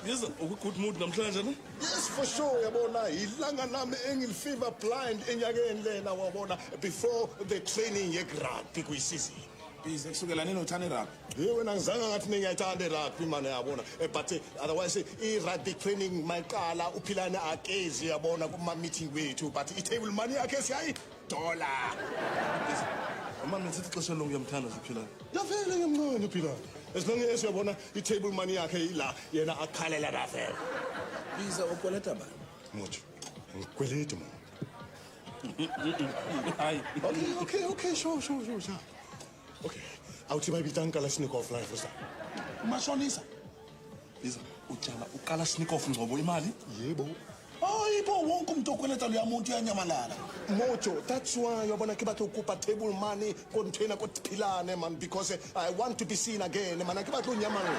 Yes, good mood namhlanje ne? Yes, for sure, yabona. Ilanga nami engilfever blind enyakeni lena wabona before the training ye-rugby kuyisizini. Busy kusukela nini uthanda rugby? Wena ngizange ngathi ngiyayithanda rugby manje yabona. But otherwise i-rugby training mayiqala uphilane akezi yabona kuma meeting wethu but i-table money yakhe siyayidola. Mama ngithi ixesha lonke uyamthanda siphilana. Yavele ngimncane uphilana. As long as yabona i-table money yakhe ila yena akhalela rafela. Busy ukweleta bani? Mucho. Ngikweleta man. Hayi. Okay, sure. Okay. Awuthi bayibita Kalashnikov life for Mashonisa. Biza utshala uKalashnikov ngcobo imali? Yebo. Hayibo wonke umuntu okweleta lo yamuntu yanyamalala. Mojo, that's why yabona ke batho kupa table money konthena kotiphilane man because I want to be seen again man ke batho nyamala.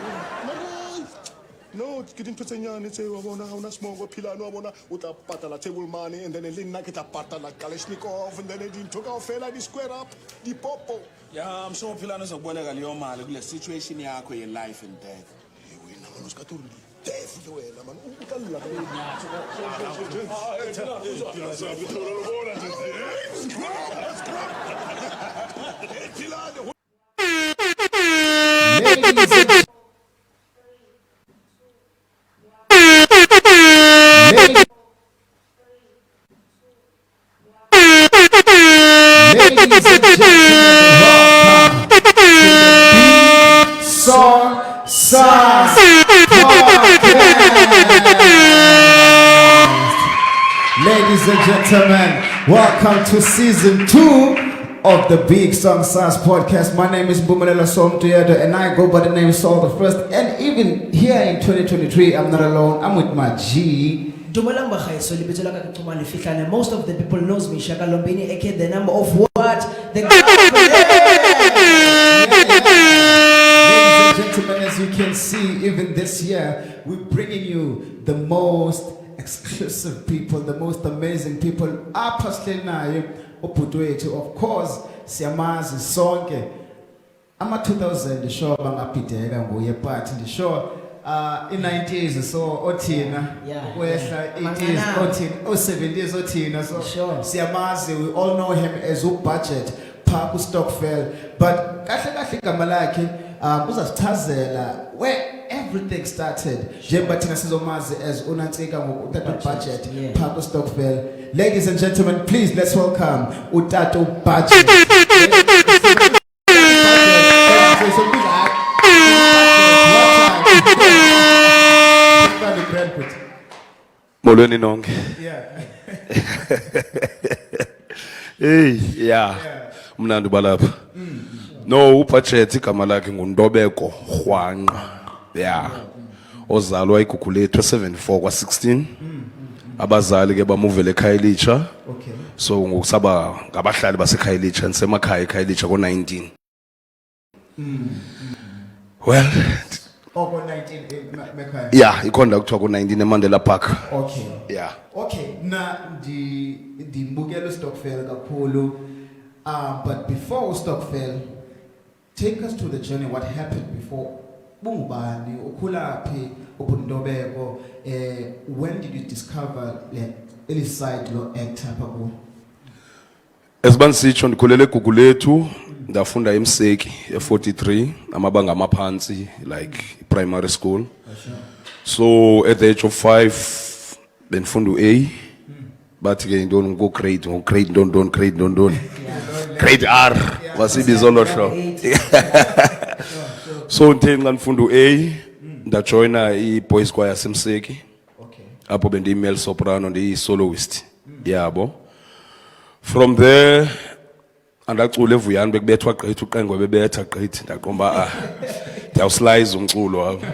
No, ke dintho tse nyane tse wabona ha una smongo philane wabona o tla patala table money and then le nna ke tla patala Kalashnikov and then dintho kaofela di square up di popo. Yeah, I'm sure philana uzokuboleka leyo mali kule situation yakho ye life and death. Wena manje uskathuri death wena man ukalula Ladies and gentlemen, welcome to season 2 of the Big Song Sass podcast. My name is Mbumelelo Somtuyedo and I go by the name Saul the First. And even here in 2023, I'm not alone. I'm with my G. Most of the people knows me, Shaka Lombini, aka the number of what? The Ladies and gentlemen, as you can see, even this year, we're bringing you the most exclusive people, the most amazing people. Of course, siyamazi sonke. Ama 2000 sure bangapideka nguye but the sure in 90s so othina kwehla 80s othina 70s othina so siyamazi, we all know him as uBudget Park Stockfell but kahle igama lakhe uzasichazela where everything started. Njengoba thina sizomazi as uNansika ngokuTata Budget Park Stockfell. Ladies and gentlemen, please let's welcome uTata Budget. Molweni nonke. Hey, yeah. Mnandi balapha. No, uBudget igama lakhe nguNtobeko Rhwanqa. Yeah. Ozalwa eGugulethu 74 kwa 16. Abazali ke bamuvele eKhayelitsha. Okay. So ngokusaba ngabahlali baseKhayelitsha nisemakhaya eKhayelitsha ko19. Well, Oko 19 mekhaya. yeah, ikhonda kuthiwa ko19 eMandela Park. Okay. Yeah. Okay, na ndibukela uStockfell kakhulu. But before uStockfell, take us to the journey. What happened before? Bungubani, ukhulaphi, ubuNtobeko. When did you discover eli side lo actor pha? Esibanisitsho ndikhulele eGugulethu, ndafunda eMseki e43 amabanga amaphansi like primary school. So at the age of 5 benifunda uA. Bathi ke intoni ngo grade don't grade R wasibizo lo hlobo. So ngithe nganifunda uA ndajoina iBoys Choir yaseMseki. Okay. Apho bendi-male soprano ndiyi-soloist yabo. From there andacula eVuyani bekubethwa gqithi uqengwe bebetha gqithi ndaqomba ndiyawuslize umculo apho.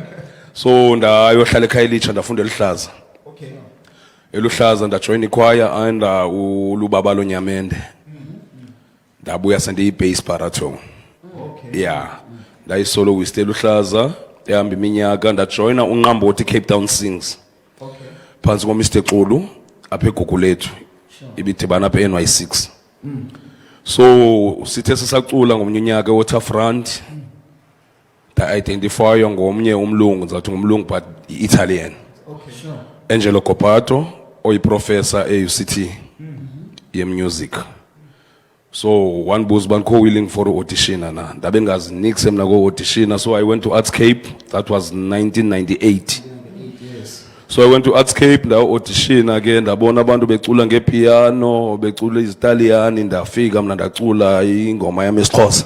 So ndayohlala eKhayelitsha ndafunda eLuhlaza. Okay. eLuhlaza ndajoin ichoir and uLubaba Lonyamende. Ndabuya sendiyi-bass baritone. Okay. Yeah. Ndayi-soloist eLuhlaza ehamba iminyaka ndajoina uNqambothi Cape Town Sings. Okay. Phansi koMr Xulu apha eGugulethu. Ibidibana apha eNY6. So sithe sisacula ngomnye unyaka Waterfront da identify ngomnye umlungu ngizathi ngumlungu but Italian. Okay, sure. Angelo Copato oyiprofessor e-UCT ye-music. So one bus banko willing for audition na ndabe ngazi nix emna go audition, so I went to Artscape. That was 1998. So I went to Artscape nda audition again, ndabona abantu becula ngepiano becula izitalian, ndafika mina ndacula ingoma yami esiXhosa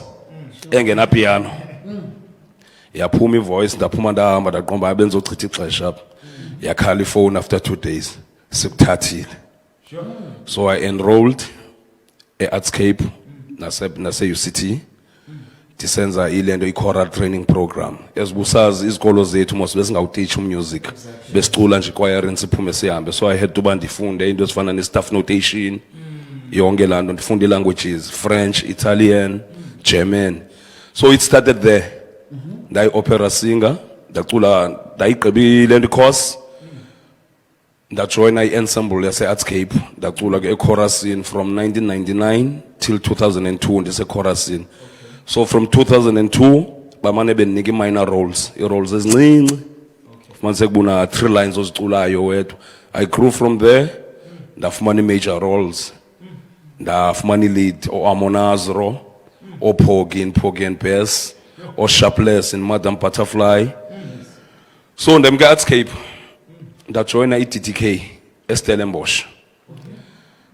engena piano. Yaphuma ivoice ndaphuma ndahamba ndaqomba abenza ochitha ixesha apha. Yakhala ifone after 2 days sikuthathile. So I enrolled e-Artscape nase UCT disenza ilento i-choral training program. Esibusazi izikolo zethu mos besingawuteach music besicula nje choir siphume sihambe, so I had to ba ndifunde into ezifana ne-staff notation yonke laa nto, ndifunde languages French, Italian, German. So it started there. Ndayi-opera singer ndacula, ndayigqibile le course ndajoyina i-ensemble yase-Artscape ndacula ke e-chorusini from 1999 till 2002 ndise-chorusini. So from 2002 bamane bendinika i-minor roles, i-roles ezincinci fumanise kubuna 3 lines oziculayo wedwa. I grew from there ndafumana i-major roles, ndafumana i-lead o-Amonazro, o-Pogi in Pogi and Bess, o-Sharpless in Madam Butterfly. So ndemke Artscape ndajoyina i-DTK eStellenbosch.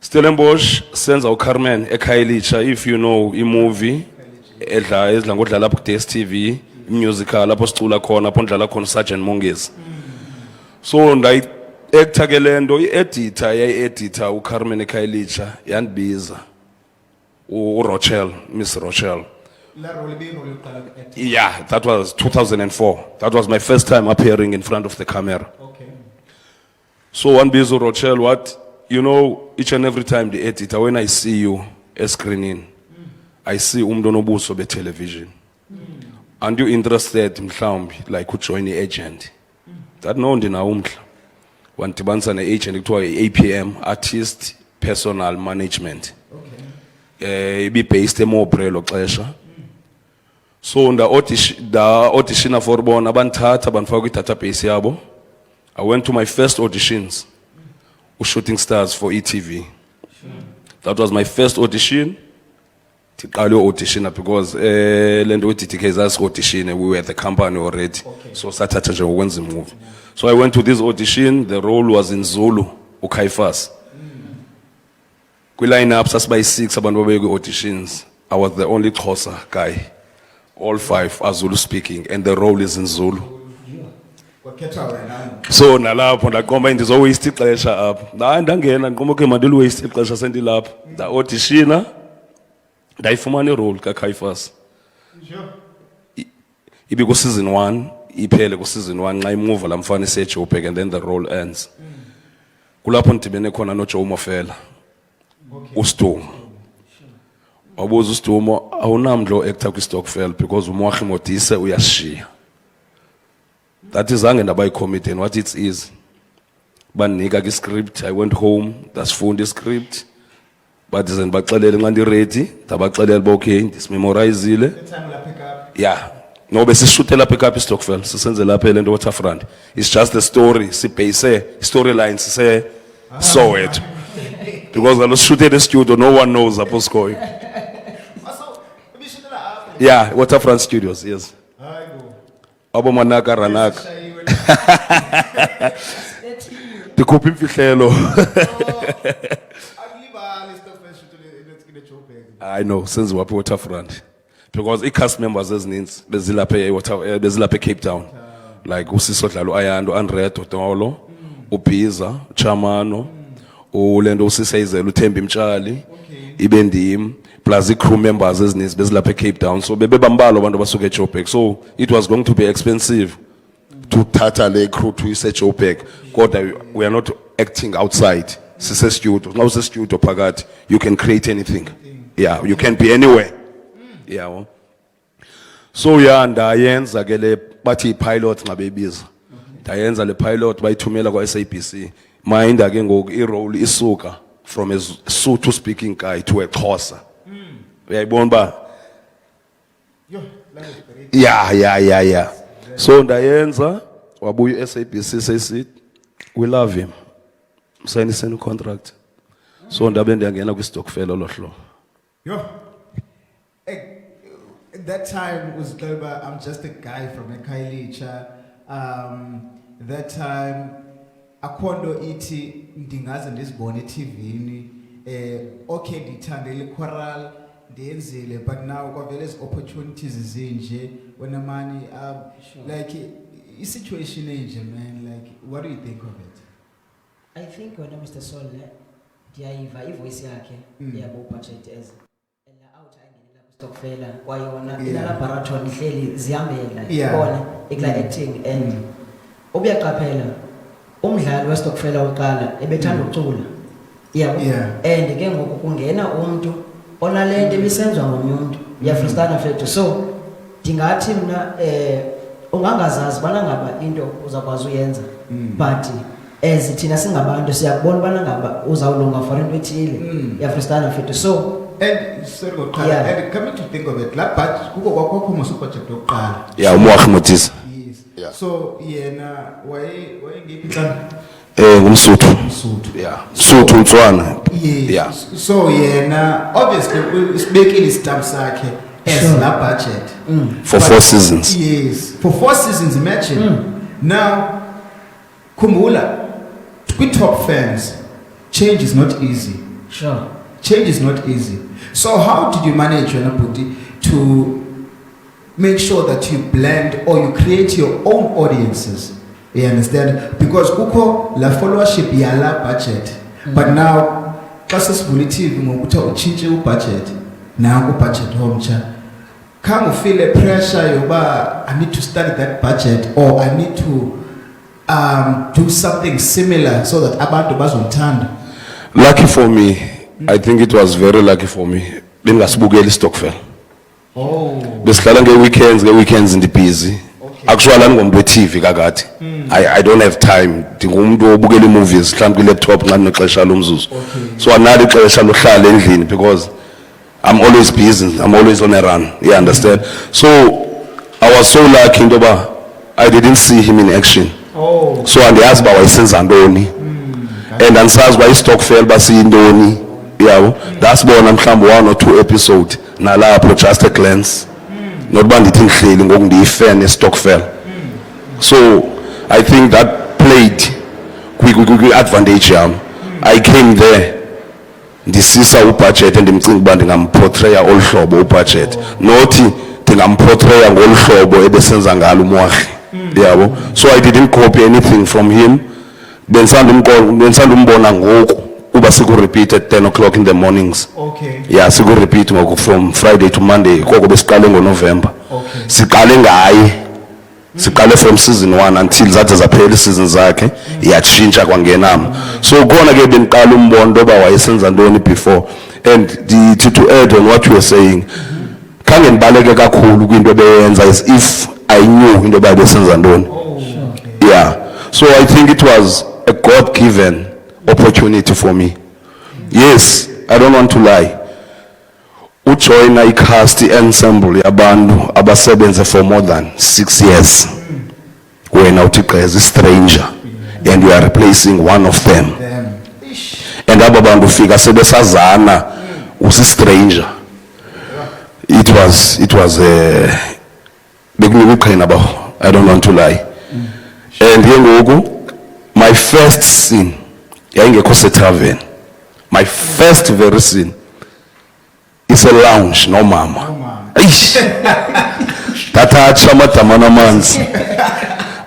Stellenbosch senza uCarmen eKhayelitsha, if you know i-movie ezidla ngodlala lapho ku-DStv, i-musical lapho sicula khona, lapho ndlala khona uSergeant Mongezi. So ndayi-actor ke lento, i-editor yayi-editor uCarmen eKhayelitsha yandibiza uRochelle, Miss Rochelle. La role being act. Yeah, that was 2004. That was my first time appearing in front of the camera. Okay. So one busy Rochelle, what, you know, each and every time the editor, when I see you screening, I see umdonobuso be television. And you interested mhlawumbi like join the agent. That no ndina umhla. Wantibanisa ne agent kuthiwa APM, artist personal management. Okay. Ibi based eMobrelo xesha. So nda audition for bona banthatha banifaka kwi-database yabo. I went to my first auditions, Shooting Stars for ETV. That was my first audition. Tiqale audition because lento we-DTK zasi audition, we were at the company already. So sathatha nje ukwenza movie. So I went to this audition, the role was in Zulu, uKaifas. Kwi-line-up sasibayi-6 abantu babeye kwi-auditions. I was the only Xhosa guy. All 5 are Zulu speaking and the role is in Zulu. So nalapho ndaqomba ndizowaste ixesha apha. Hayi ndangena ndiqomba okay mandiliwaste ixesha sendilapha. Nda-auditiona ndayifumana irole kaKaifas. Ibe ku-season 1, iphele ku-season 1 nxa imuva laa mfana iseJoburg and then the role ends. Kulapho ndidibene khona noJoe Mofela, uStumo. Wabuza uStumo, awunamdla o-actor kwi-Stokvel because uMoagi Modise uyashiya. That is zange ndaba yi-committee and what it is. Bandinika ki-script, I went home, ndasifunda i-script. But then baxelele nxa ndi-ready, ndabaxelela uba okay, ndisimemorayizile. Yeah. No, besishutte lapha eKapa iStokvel, sisenze lapha le nto Waterfront. It's just the story, sibhayise storylines sise Soweto. Because I was shooting in the studio, no one knows what's going. Yeah, Waterfront Studios, yes. Abo manaka ranaka. Tikhupha imfihlelo. I know, since we're Waterfront. Because i-cast members ezininzi bezilapha eCape Town. Like uSisodlalo Ayando, Andredo Tolo, uBhiza, Chamano, ulendo uSisayizela uThembi Mtshali, ibe ndim, plus i-crew members ezininzi bezilapha eCape Town. So bebebambalwa abantu basuka eJoburg. So it was going to be expensive to thatha le crew to iseJoburg. Kodwa we are not acting outside. Sise studio. Now sise studio phakathi, you can create anything. Yeah, you can be anywhere. Yeah. So yeah, ndayenza ke le bathi pilot ngabebiza. Ndayenza le pilot bayithumela kwa SABC. Minda ke ngoku i-role isuka from a Sotho speaking guy to a Xhosa. Uyayibona ba? Yo, language barrier. Yeah. So ndayenza wabuya SABC says we love him. Sign a contract. So ndabe ndiyangena kwi-stokvel olohlo. Yo. At that time was global. I'm just a guy from Ekhayelitsha. That time akhondo ithi ndingaze ndizibone TV-ni okay ndithandele choral ndiyenzile, but now kwavele ezi opportunities zinje wena mani like situation enje, man, like what do you think of it? I think wena Mr. Sol ndiyayiva ivoice yakhe yabo budget as la out angenela ku stokfela kwayona ina laboratory ihleli ziyamela ibona ikla acting and obuyaqaphela umdlali westokfela oqala ebethanda ukucula yabo and ke ngoku kungena umuntu onalento ebisenziwa ngomuntu uyafrustana fethu. So ndingathi mina ungangazazi bana ngaba into uzakwazi uyenza, but as thina singabantu siyakubona bana ngaba uzawulunga for into ethile uyafrustana fethu. So and sorry ngoqala, and coming to think of it, la but kuko kwakwakho musu project yokuqala Umwahmutisa. yes, so yena wayengiphi tsana Ngumsuthu. Yeah. Suthu Mtswana. yes. Yeah. So yena obviously usibekile istamp sakhe as la budget For 4 seasons. yes, for 4 seasons, imagine. Now khumbula kwi-top fans change is not easy. sure, Change is not easy. So how did you manage, Wena Bhuti, to make sure that you blend or you create your own audiences? You understand? Because kuko la followership ya la budget, but now kasasivula TV ngokuthi uchintshe ubudget nangu budget homcha. Can you feel a pressure yoba I need to study that budget, or I need to do something similar so that abantu bazongithanda? Lucky for me, I think it was very lucky for me. Bengasibukeli iStokvel. Oh, Besihlala nge-weekends ndibusy. Actually angimuntu we-TV kakade. I don't have time. Ndingumuntu obukela movies mhlawumbe kwi-laptop nxa ndinexesha lomzuzu. So analo ixesha lohlala endlini because I'm always busy. I'm always on a run. You understand? So I was so lucky ndoba I didn't see him in action. oh, So andiyazi uba wayesenza ntoni. And andisazi uba iStokvel basiyintoni. Yabo. Dasibona mhlawumbe 1 or 2 episode nalapho just a glance. Not uba ndithi ngihleli ngoku ndiyifan yeStokvel. So I think that played kwi-advantage yam. I came there ndisisa ubudget ndimcinga uba ndingamportraya olu hlobo ubudget, nothi ndingamportraya ngolu hlobo ebesenza ngalo uMwakhe. Yabo. So I didn't copy anything from him. Bensanda umbona ngoku kuba siku-repeat at 10 o'clock in the mornings. okay. Yeah, siku-repeat ngoku from Friday to Monday. Koko besiqale ngoNovember. Okay. Siqale ngaye. Siqale from season 1 until zathi zaphela season zakhe yatshintsha kwangenama. So khona ke bendiqala umbono oba wayesenza ntoni before. And to add on what you were saying, khange ndibaleke kakhulu kwinto ebeyenza as if I knew into yoba besenza ntoni. Yeah. So I think it was a God-given opportunity for me. Yes, I don't want to lie. Ujoyina iCast ensemble yabantu abasebenze for more than 6 years. Wena uthi gqeza stranger and you are replacing one of them. And aba bantu fika sebesazana usi-stranger. It was bekunokuqhina ba, I don't want to lie. And yengoku my first scene yayingekho setavern. My first very scene is a lounge no mama. Eish. Tata atsha amadama namanzi.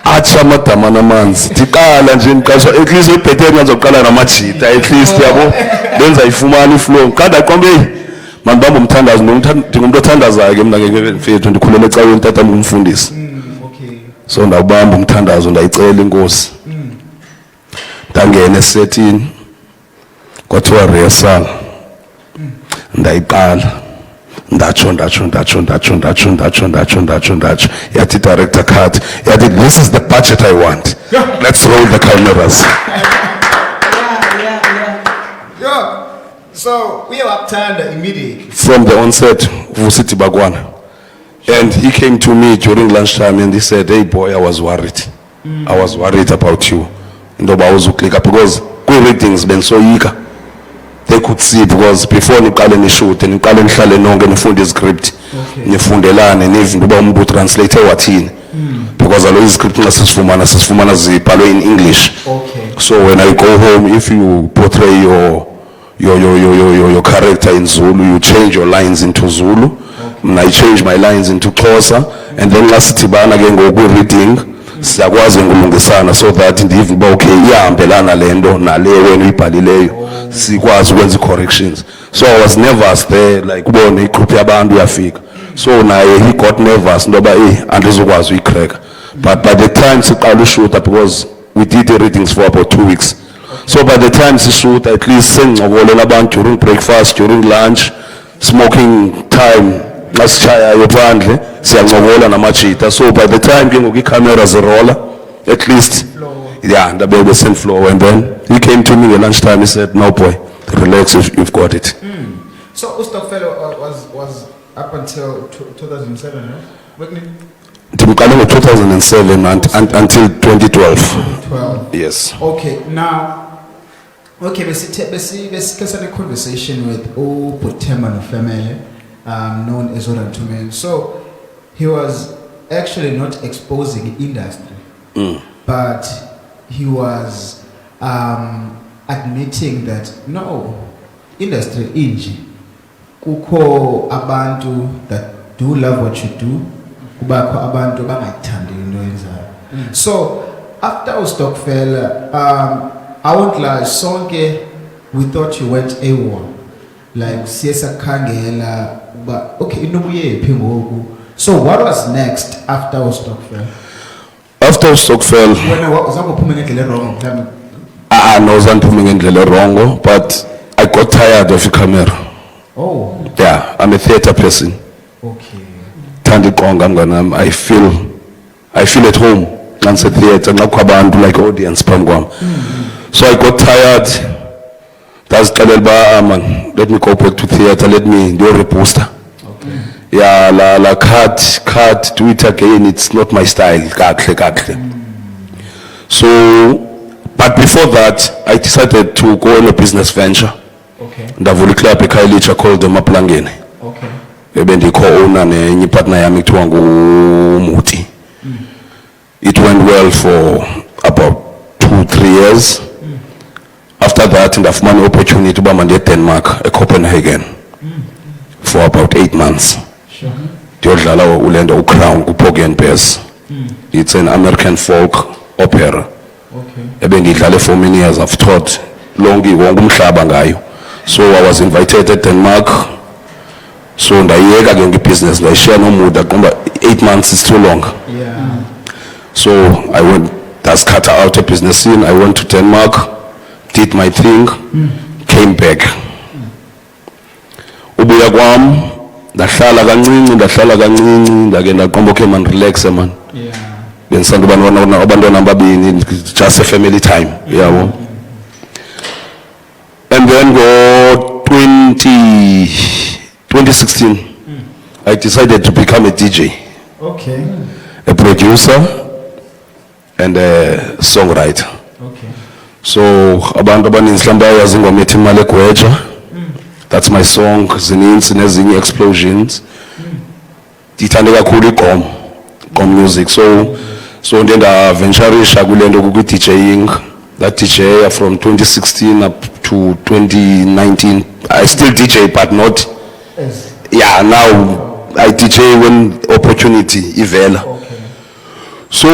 Atsha amadama namanzi. Ndiqala nje ngiqasha at least ebhethe ngizoqala namajita at least yabo. Benza ifumana iflow. Kada qombe man bamba umthandazo ndingumuntu othandazayo ke mina ngeke ndikhulele ecaweni tata ngumfundisi. Okay. So ndabamba umthandazo ndayicela inkosi. Ndangena esetini kwathiwa rehearsal. Ndayiqala ndatsho yathi director cut yathi this is the budget I want. Let's roll the cameras. yeah. Yo, So we were turned immediately. From the onset, Vusiti Bagwana. And he came to me during lunchtime and he said, hey boy, I was worried. I was worried about you. Because readings been so eager. They could see because before niqale ni shoot and niqale nihlale nonke nifunde script. Nifundelane nezinto ba umuntu translate wathini. Because alo script nasifumana zibhalwe in English. Okay. So when I go home, if you portray your character in Zulu, you change your lines into Zulu. I change my lines into Xhosa, and then last tibana again go reading. Siyakwazi ngulungisana so that ndive ba okay iyahambelana lento nale wena uyibhalileyo sikwazi ukwenza corrections. So I was nervous there, like ubone igroup yabantu yafika. So naye he got nervous ndoba andizokwazi uyicrack. But by the time siqala ushoot, because we did the readings for about 2 weeks. So by the time we shoot, at least sengcokolela abantu during breakfast, during lunch, smoking time, nasishaya yophandle siyancokola namajita. So by the time ke ngoku camera zirola, at least yeah, ndabebe send flow. And then he came to me at lunchtime, he said, no boy, relax, you've got it. So Stockfellow was up until 2007, right? Wasn't it? Ndimqale ngo 2007 until 2012. 12. Yes. Okay, now, okay, let's have a conversation with Butema family, known as Orantume. So he was actually not exposing industry, but he was admitting that no, industry inji, kuko abantu that do love what you do, kubakho abantu bangayithandi into oyenzayo. So after uStockfellow, I won't lie, sonke we thought you went AWOL, like siyesa khangela, but okay, inobuyephi ngoku. So what was next after uStockfellow? After uStockfellow, Wena uzangophuma ngendlela wrong mhlawumbe. no zangiphuma ngendlela wrong, but I got tired of the camera. Oh, Yeah, I'm a theater person. okay. I feel at home once a theater like audience phambi. So I got tired. That's man, let me go back to theater, let me do a reposter. Okay. Yeah, la cut, do it again, it's not my style. So but before that I decided to go on a business venture. Okay. Ndavula club eKhayelitsha called the Maplangeni. Okay. Ebendikho-owner nenye partner yami ekuthiwa nguMuti. It went well for about 2-3 years. After that ndafumana opportunity uba mandiye eDenmark, eCopenhagen, for about 8 months. Sure. Ndiyodlala ulento uCrown kuPorgy and Bess. It's an American folk opera. Okay. Ebendidlale for many years. I've taught wonke umhlaba ngayo. So I was invited at Denmark. So ndayiyeka ke ngebusiness ndayishiya noMuda ngoba 8 months is too long. Yeah. So I went, that's cut out a business scene. I went to Denmark, did my thing, came back. Ubuya kwam ndahlala kancinci ndake ndaqomba okay man, relax man. Yeah. Bensanda abantwana ababini, just a family time. Yeah. And then go 2016, I decided to become a DJ, Okay. a producer, and a songwriter. Okay. So abantu abaninzi mhlawumbe bayazi ingoma ethi Imali Egweja. That's my song. Zininzi nezinye explosions. Ndithande kakhulu igqom music. So ndiye ndaventurisha kule nto kuku DJing. That DJ from 2016 up to 2019. I still DJ but not. Yes. Yeah, now I DJ when opportunity ivela. Okay. So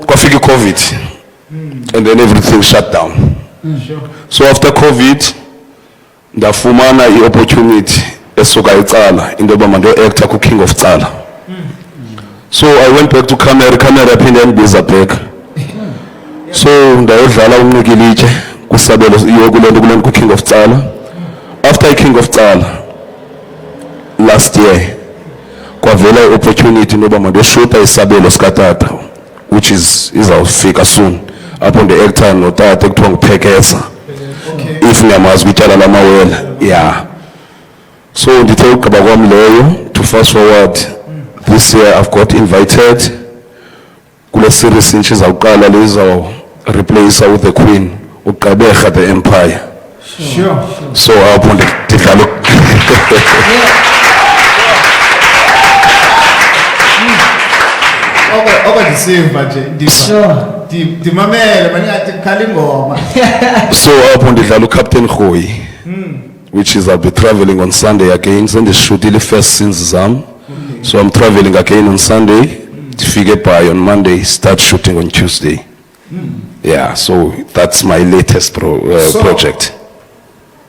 kwafika COVID, and then everything shut down. Sure. So after COVID, ndafumana i-opportunity esuka eCala into yoba mando-actor ku-King of Cala. So I went back to camera yaphinde yandibiza back. So ndayodlala uNikilitshe kwisabelo kule nto ku-King of Cala. After i-King of Cala last year kwavela i-opportunity noba mandiyoshuta isabelo sikatata, which is izawufika soon, apho ndi-actor notata ekuthiwa nguPhekeza. Okay. if niyamazi ukutyala lamawele, yeah. So ndithe ugqiba kwam leyo to fast forward, this year I've got invited kule series intsha izawuqala le izaw replace with the Queen, uGqeberha the Empire. Sure. So apho ndidlala Okwadisiva nje Sure. ndimamele maningathi kukhala ingoma. So apho ndidlala uCaptain Khoyi, which is I'll be traveling on Sunday again. Sunday shooting the first scenes zam. So I'm traveling again on Sunday. Figure by on Monday, start shooting on Tuesday. Yeah, so that's my latest project.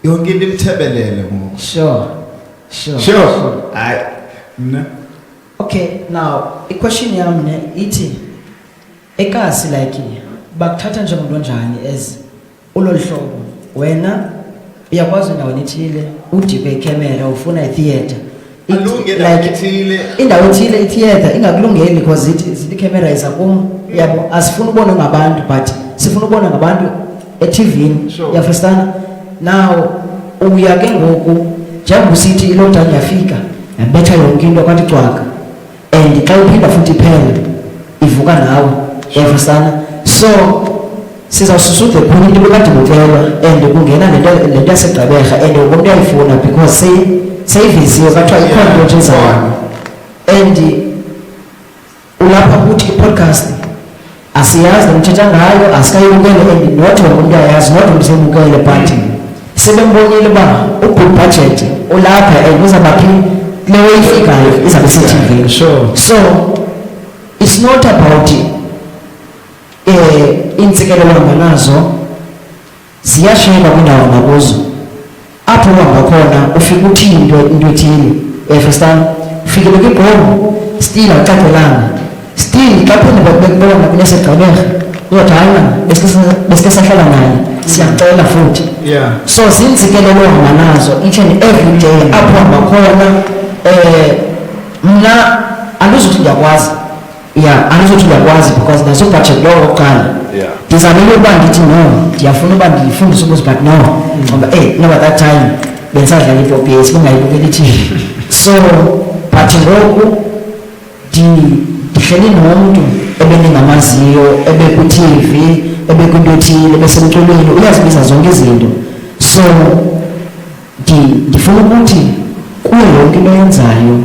Yonke into imthebelele ngoku. Sure. Hayi. Mna. Okay, now a question yam ne ithi ekasi like bakuthatha njengomuntu onjani as ulolhlobo wena uyakwazi ndawo ethile udibhe camera ufuna itheater Alunge ndawo ethile. Indawo ethile itheater ingakulungeli because zithi camera izakum yabo asifuna ubona ngabantu but sifuna ubona ngabantu e-TV Sure. yafestana now uya ke ngoku njengoba usithi ilockdown yafika yabetha yonke into kwathi cwaka and xa uphinda futhi iphele ivuka nawe yafestana so sizawususude khona into bekade bukelwa and kungena lento yaseGqeberha and umuntu uyayifuna because seyiviziwe kathiwa ikhona into ezayo and ulapha kuthi i-podcast asiyazi nomthetha ngayo asikayibukele and not umuntu ayazi not umsebukele but sebembonile uba u-good budget ulapha and uzabaphi leyo ifikayo izabe se-TV. Sure. So it's not about intsikelelo nganazo ziyasheka kwindawo nakuzo apho uhamba khona ufika uthini into ethile efestana ufikile kwibhomu still awucacelanga still xa phinde bekubona kuneseGqeberha uyothi hayi mana besike sahlala naye siyacela futhi. Yeah. So zintsikelelo nganazo each and every day apho uhamba khona mna andizuthi ndiyakwazi andizuthi ndiyakwazi because naso budget lowo oqala ndizamile uba ndithi no ndiyafuna uba ndifundise ukuze but no ngoba noba that time bendisadlala ipopi yesi bengayibukeli iTV so but ngoku ndihleli nomntu ebendingamaziyo ebekwi-TV ebekwinto ethile ebesemculweni uyazibiza zonke izinto so ndifuna ukuthi kuyo yonke into oyenzayo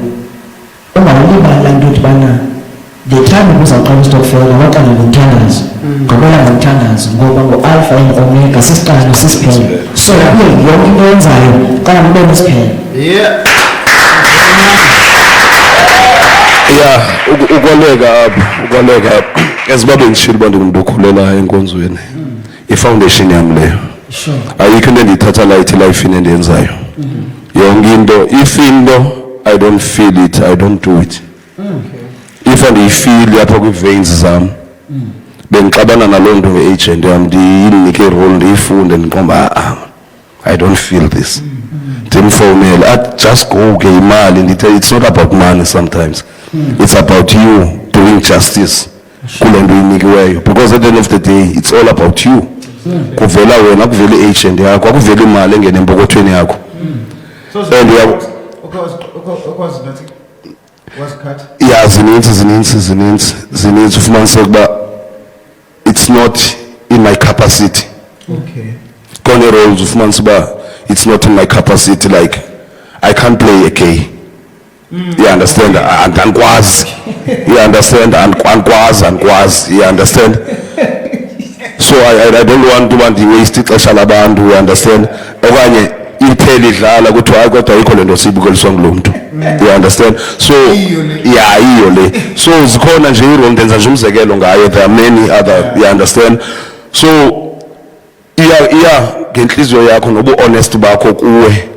ungawulibali laa nto udibana the time ubuzawuqala istokfela waqala ngomthandazo ngokwela ngomthandazo ngoba ngo-alpha and omega sisiqalo sisiphelo so kuyo yonke into oyenzayo qala ngibone isiphelo. Yeah, ukwaleka as babe ngishilo uba ndingumuntu okhulela enkonzweni. I-foundation yami leyo. Sure. Ayikho into endiyithatha light elifini endiyenzayo. Yonke into, if into I don't feel it, I don't do it. If andiyifeel apha kwi-veins zam bengixabana naloo nto nge-agent yam ndiyinike irole ndiyifunde ndiqomba I don't feel this. Ndimfowunele just go ke imali ndithe it's not about money sometimes. It's about you doing justice kule nto uyinikiweyo because at the end of the day it's all about you. Kuvela wena kuvela i-agent yakho akuvela imali engene empokothweni yakho. And ukwazi nathi wasikhatha. Yeah, zininzi ufumaniseka ukuba it's not in my capacity. Okay. Kone roles ufumanisa uba it's not in my capacity, like I can't play a gay. You understand? Andikwazi. You understand? Andikwazi. You understand? So I don't want to waste ixesha labantu, you understand? Okanye ipheli idlala kuthi hayi kodwa ayikho lento siyibukeliswa ngulo muntu. You understand? So yeah, iyo le. So zikhona nje irole ndenza nje umzekelo ngayo, there are many other, you understand? So iya ngenhliziyo yakho nobu honest bakho kuwe.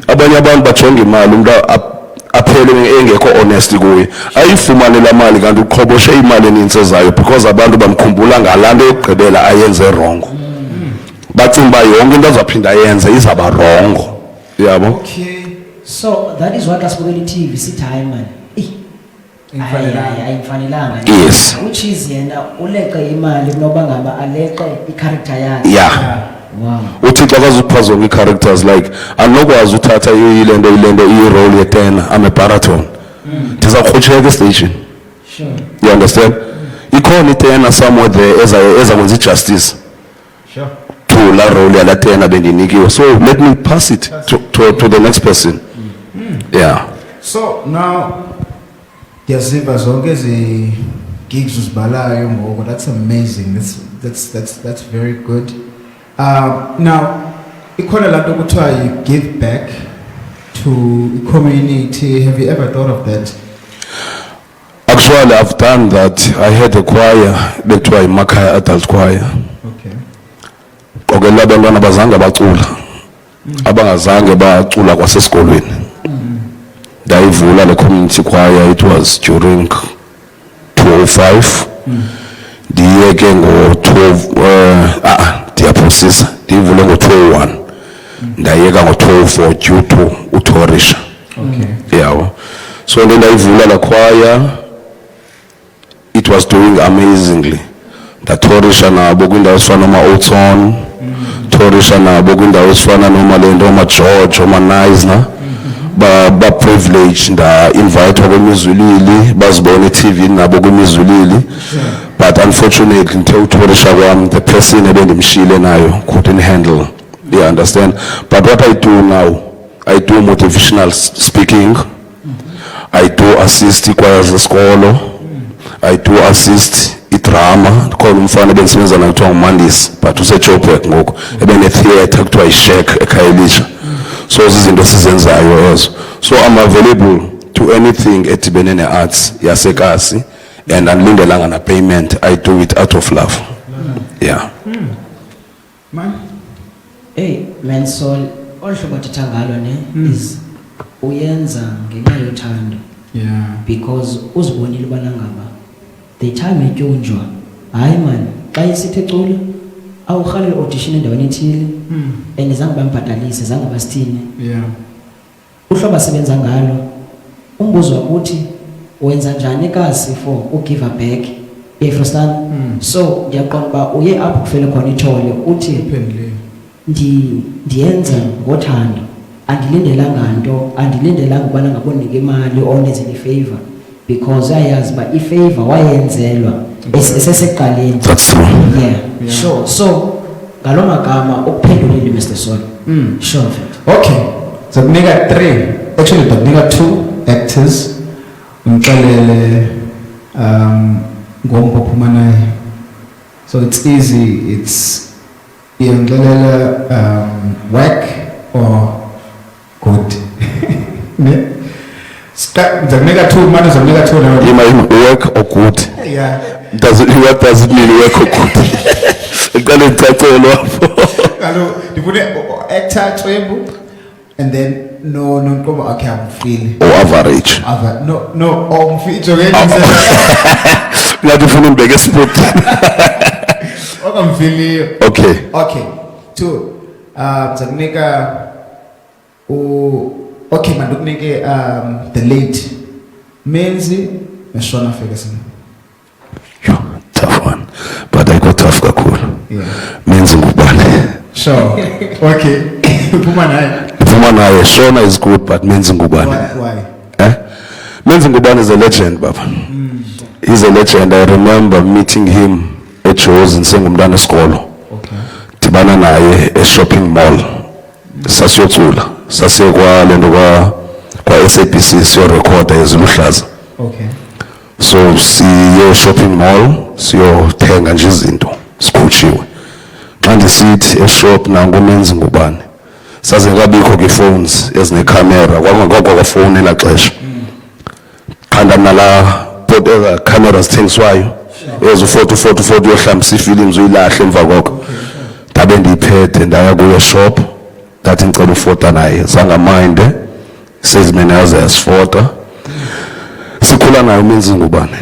Abanye abantu bajonga imali umuntu aphele engekho honest kuye. Ayifumane la mali kanti uqhoboshe imali eninzi ezayo because abantu bamkhumbula ngalanto yokugqibela ayenze wrong. Bacinga uba yonke into azaphinda ayenze izaba wrong. Yabo? Okay. So that is what asibukela iTV sithi hayi man. Ayimfanelanga. Yes. Which is yena uleqe imali kunoba ngaba aleqe i-character yakhe. Yeah. uthixo akazupha zonke i-characters like andinokwazi uthatha ilento i-role yetena I'm a baraton ndiza kurhutsheka estation. Sure. You understand? Ikhona itena somewhere there eza kwenza i-justice Sure. to la role yala tena bendinikiwe, so let me pass it to the next person. Yeah. So now, Yaziva zonke gigs uzibalayo ngoku. That's amazing. That's very good. Now, ikhona lanto kuthiwa you give back to the community. Have you ever thought of that? Actually, I've done that. I had a choir, bekuthiwa iMakhaya Adult Choir. Okay. Okela abantwana bazange bacula. Abangazange bacula kwasesikolweni. Ndayivula le community choir, it was during 2005. Ndiye ke ndiyaphosisa ndiyivule ngo-2001 ndayeka ngo-2004 due to uthorisha. Okay. Yeah. So then ndayivula la choir, it was doing amazingly. Ndathorisha nabo kwindawo ezifana noma-Oton, thorisha nabo kwindawo ezifana noma-Lento, oma-George, oma-Neisner. Ba-privilege nda-invite kwemizulili bazibone e-TV nabo kwimizulili. But unfortunately ngithe uthorisha kwami the person ebendimshile nayo couldn't handle. You understand? But what I do now, I do motivational speaking. I do assist ikwaya zesikolo. I do assist i-drama. Khona umfana ebendisebenza naye kuthiwa nguMandisi but useJoburg ngoku ebene-theatre kuthiwa iShek eKhayelitsha. So zizinto sizenzayo ezo. So I'm available to anything edibene ne-arts yasekasi and andilindelanga na payment. I do it out of love. Yeah. Man. Hey, man, so all hlobo athetha ngalo ne is uyenza ngenxa yothando. Yeah. Because uzibonile ubana ngaba the time etyunjwa hayi man xa isithi cula awurhalela audition endaweni ethile and zange bambhatalise zange basithini. Yeah. Uhlobo asebenza ngalo umbuzo wakuthi wenza njani kasi for ugive back efrostan. So ndiyaqonda uba uye apho kufele khona ithole uthi ndiyenza ngothando andilindelanga nto andilindelanga ubana ngabonike imali onenzela ifavor because ayazi uba ifavor wayenzelwa esesekuqaleni. That's true. Yeah. Sure. So ngaloo magama ukuphendulile Mr. Sol. Sure. Okay. So nigga 3. Actually, the nigga 2 actors. Umxelele ngombo phuma naye. So it's easy. It's whack or good. Ne? The nigga 2, man is a nigga 2 now. You might work or good. Yeah. What does it mean work or good? Hello, you put actor Twembu and then no okay, I'm feeling. Or average. No, I'm feeling. Not even in biggest spot. I'm feeling. Okay. Okay. 2. The nigga. Okay, man, look nigga. The late Menzi Meshona Ferguson. Tough one, but I got tough cool. Yeah. Menzi Ngubane. Sure. Okay. Pumanaye. Shona is good, but Menzi Ngubane. Why? Menzi Ngubane is a legend, Baba. He's a legend. I remember meeting him at shows in Sengumdana School. Okay. Tibana naye a shopping mall. Sasiyocula. Sasiye kwa lento kwa SABC siyo recorder eziluhlaza. Okay. So siye shopping mall siyothenga nje izinto sikhutshiwe. Xa ndisithi eshop nangu Menzi Ngubane. Saze ngabikho ke phones ezinecamera kwakungakho kwafoni ela xesha. Khanda nala potela cameras thengiswayo. Ezo 40 yohlambisa ifilms uyilahle emva koko. Dabe ndiphethe ndaya kuye shop. That ngicela ufota naye sanga mind says mina yaze yasifota sikhula naye Menzi Ngubane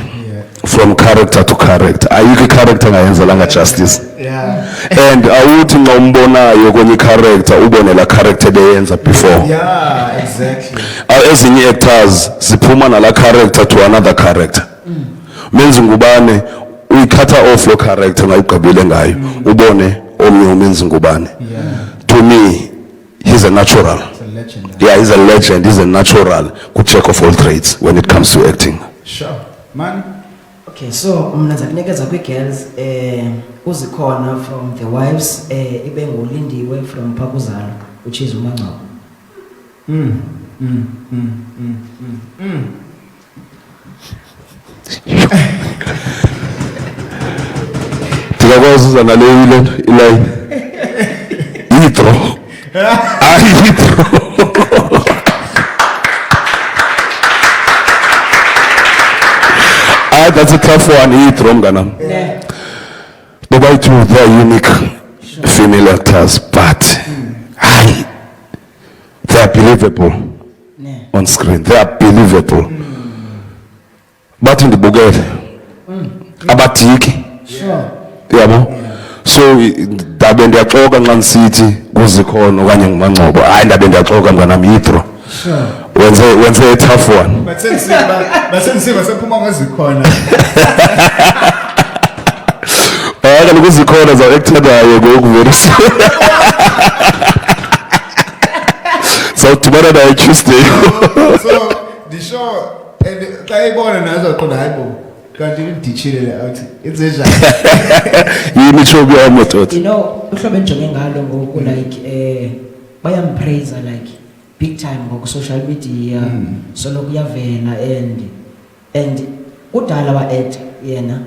from character to character ayikho character ngayenza langa justice. Yeah. And awuthi nxa umbonayo kwenye character ubone la character beyenza before. Yeah, exactly. Ezinye actors ziphuma nala character to another character. Menzi Ngubane uyikhatha off lo character ngayigqibile ngayo ubone omnye umenzi ngubani. To me, he's a natural. It's a legend. Yeah, he's a legend, he's a natural, good jack of all trades when it comes to acting. Sure. Man. Okay, so mna zakunikeza kwi-girls uzikhona from the wives ibe ngulindiwe from Phakuzalo, which is uMancabo. Ndiyakwazi uza nale iline. Yitro. Yitro. That's a tough one, Yitro mnganam. But by two, they are unique female actors, but they are believable on screen. They are believable. But in the bugel, abatiki. Sure. Yabo. So ndabe ndiyaxoka nxa nisithi kuzikhona okanye nguMancabo. Hayi ndabe ndiyaxoka mnganam Yitro. Sure. Wenze a tough one. Basenisiba sephuma ngazikhona. Kaloku kuzikhona za actor naye ngoku very soon. Sawudibana naye Tuesday. So the show and xa ibona nazo qonda hayibo kanti udichile out it's a Yini chobi yamotot. You know, uhlobo enjonge ngalo ngoku like bayampraise like big time ngoku social media solo kuyavela and kudala wa act yena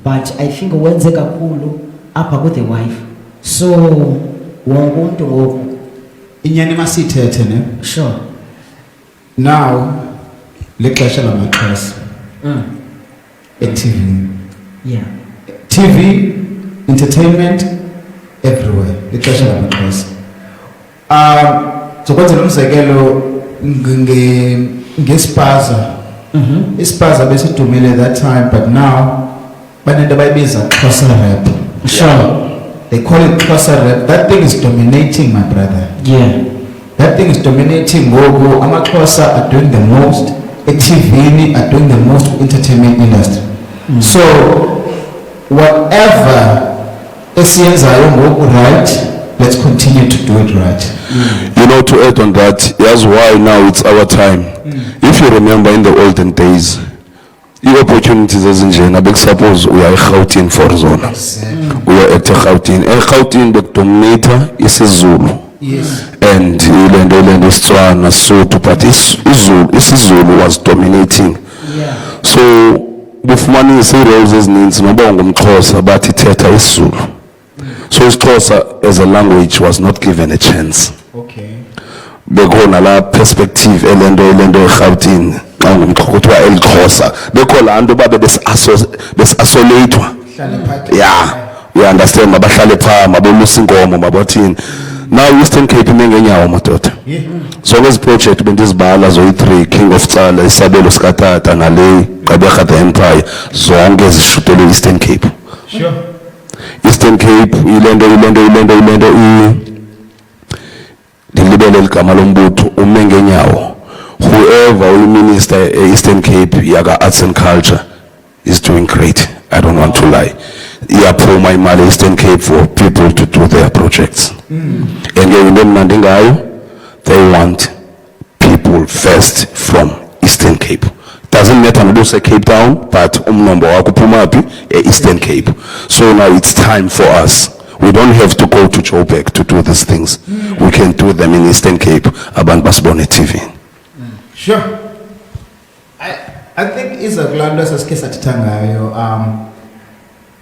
but I think wenze kakhulu apha ku the wife so wonke umuntu ngoku inyani masithethe ne. sure Now lexesha lamaxhosa TV. yeah TV, entertainment, everywhere. Lexesha lamaxhosa. Zokwenza umzekelo ngespaza. Ispaza besidumile that time, but now banento bayibiza Xhosa rap. sure They call it Xhosa rap. That thing is dominating, my brother. yeah That thing is dominating. Gogo, Amaxhosa are doing the most. TV are doing the most entertainment industry. So whatever esiyenzayo ngoku right, let's continue to do it right. You know, to add on that, here's why now it's our time. If you remember in the olden days, the opportunities ezinjena bekusuppose uya eGauteng for zona. Uya at eGauteng. eGauteng bekudominator isiZulu. Yes. And ilendo Setswana, Sotho, but isiZulu was dominating. yeah So bufumanisa roles ezininzi noba ngumXhosa bathi ithetha isiZulu. So isiXhosa as a language was not given a chance. Okay. Bekhona la perspective elendo eGauteng xa ngumXhosa elixhosa bekho la nto babe besiasolatwa. Yeah, we understand mabahlale pha mabolusa inkomo mabathini. Now Eastern Cape mengenyawo madoda. Zonke ezi project bendizibala zoyi3 King of Tsala isabelo sikatata nale Gqeberha the Empire zonke zishutelwe Eastern Cape. Sure. Eastern Cape ilendo dilibele ligama lombutho umengenyawo. Whoever will minister Eastern Cape yaga arts and culture is doing great. I don't want to lie. Iyaphuma imali Eastern Cape for people to do their projects. And they want people first from Eastern Cape. Doesn't matter whether say Cape Town, but umnombo wakuphuma phi Eastern Cape. So now it's time for us. We don't have to go to Joburg to do these things. We can do them in Eastern Cape. Abantu basibone TV. Sure. I think izakulanda sasike sathetha ngayo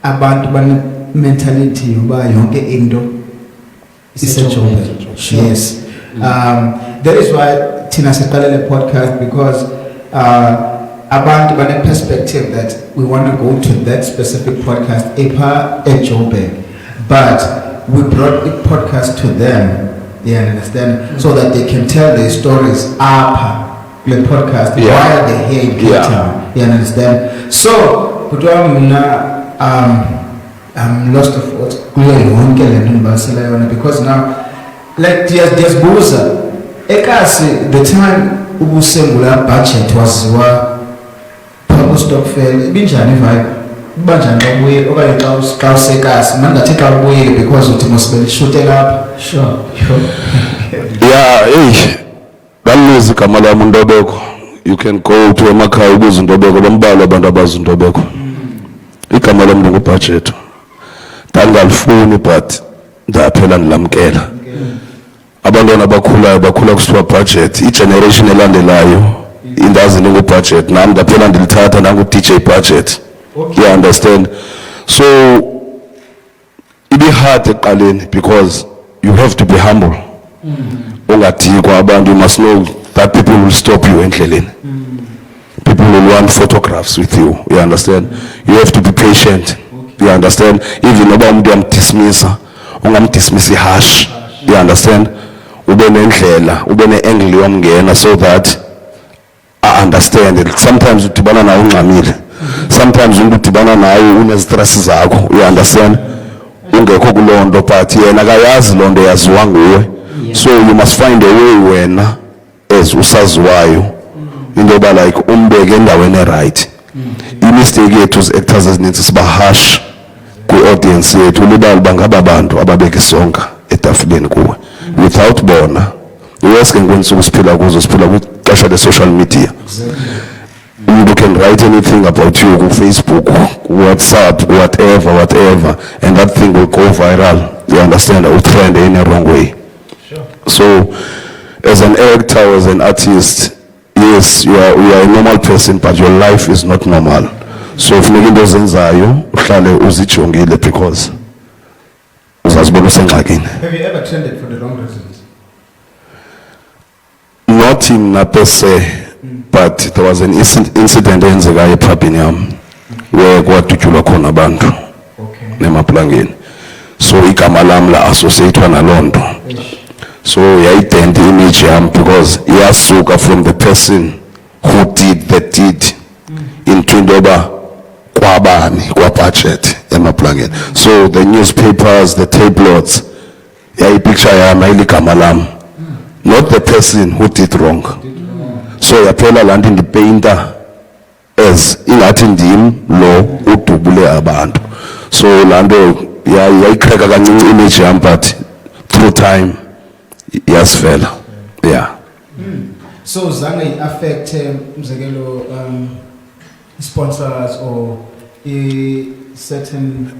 abantu bane mentality yoba yonke into iseJoburg. Yes. That is why Tina siqalele podcast because abantu bane perspective that we want to go to that specific podcast epa eJoburg, but we brought a podcast to them. You understand? So that they can tell their stories up the podcast while they're here in Cape Town. You understand? So, I'm lost of what because now, like there's Buza. Ekasi, the time Ubusengula budget was Pablo Stockfell, Binjani vibe. Banjani lobuye okanye xa usekasi mangathi xa ubuyile because uthi mosibelishute lapha. Sure. Yeah, hey, baluzi igama lami uNtobeko. You can go to emakhaya ubuze uNtobeko, bambala abantu abazi uNtobeko. Igama lami ngubudget. Ndangalifuni but ndaphela ndilamkela. Abantwana abakhulayo bakhula kusithiwa budget. I-generation elandelayo indazi ngubudget. Nami ndaphela ndilithatha nangu-DJ budget. You understand? So it be hard ekuqaleni because you have to be humble. Ungadikwa abantu, you must know that people will stop you endleleni. People will want photographs with you. You understand? You have to be patient. You understand? Even noba umuntu uyamdismissa, ungamdismissi harsh. You understand? Ube nendlela, ube ne-angle yomngena so that I understand it. Sometimes udibana nawe ungxamile. Sometimes umuntu udibana nawe unezistress zakho. You understand? Ungekho kulonto but yena akayazi lonto yaziwa nguwe. So you must find a way wena as usaziwayo into yoba like umbeke endaweni right. I-mistake yethu as actors ezininzi siba harsh kwi-audience yethu ulibala uba ngaba abantu ababeka isonka etafuleni kuwe without bona. Yes, ke ngokwensuku siphila kuzo, siphila kwixesha le-social media. You can write anything about you on Facebook, WhatsApp, whatever, and that thing will go viral. You understand? Or trend in a wrong way. Sure. So, as an actor, as an artist, yes, you are a normal person, but your life is not normal. So, if you do zenzayo, uhlale uzijongile because uzazibona usengxakini. Have you ever trended for the wrong reasons? Not in per se, but there was an incident eyenzekayo ephabhini yami where kwadutyulwa khona abantu nemaplangeni. So igama lami la associatewa naloo nto. So yayidenta image yami because yasuka from the person who did the deed into into yoba kwabani kwa budget emaplangeni. So the newspapers, the tabloids, yayipicture yami ayiligama lami, not the person who did wrong. So yaphela laa nto indipainter as ingathi ndim lo udubule abantu. So laa nto yayikreka kancinci image yam but through time yasivela. Yeah. So zange affect umzekelo sponsors or certain